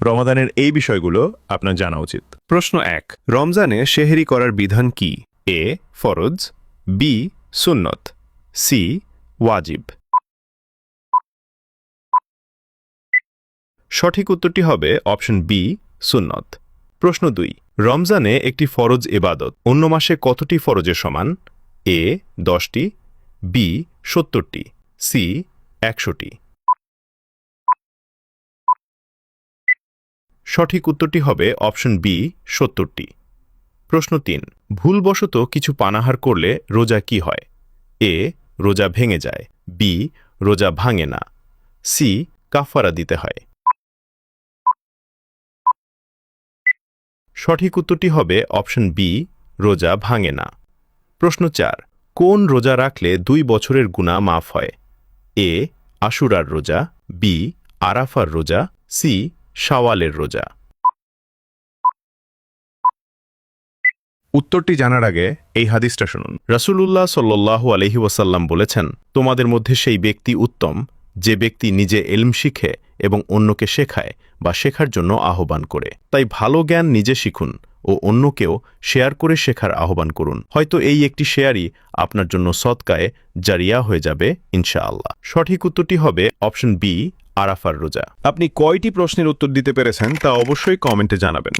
রমাদানের এই বিষয়গুলো আপনার জানা উচিত। প্রশ্ন 1, রমজানে সেহরি করার বিধান কি? এ ফরজ, বি সুন্নত, সি ওয়াজিব। সঠিক উত্তরটি হবে অপশন বি সুন্নত। প্রশ্ন 2, রমজানে একটি ফরজ ইবাদত অন্য মাসে কতটি ফরজের সমান? এ 10টি, বি 70টি, সি 100টি। সঠিক উত্তরটি হবে অপশন বি 70টি। প্রশ্ন 3, ভুলবশত কিছু পানাহার করলে রোজা কি হয়? এ রোজা ভেঙে যায়, বি রোজা ভাঙে না, সি কাফারা দিতে হয়। সঠিক উত্তরটি হবে অপশন বি রোজা ভাঙে না। প্রশ্ন 4, কোন রোজা রাখলে 2 বছরের গুনাহ মাফ হয়? এ আশুরার রোজা, বি আরাফার রোজা, সি শাওয়ালের রোজা। উত্তরটি জানার আগে এই হাদিসটা শুনুন। রাসূলুল্লাহ সাল্লাল্লাহু আলাইহি ওয়াসাল্লাম বলেছেন, তোমাদের মধ্যে সেই ব্যক্তি উত্তম যে ব্যক্তি নিজে ইলম শিখে এবং অন্যকে শেখায় বা শেখার জন্য আহ্বান করে। তাই ভালো জ্ঞান নিজে শিখুন ও অন্যকেও শেয়ার করে শেখার আহ্বান করুন। হয়তো এই একটি শেয়ারই আপনার জন্য সদকায়ে জারিয়া হয়ে যাবে ইনশাআল্লাহ। সঠিক উত্তরটি হবে অপশন বি আরাফার রোজা। আপনি কয়টি প্রশ্নের উত্তর দিতে পেরেছেন তা অবশ্যই কমেন্টে জানাবেন।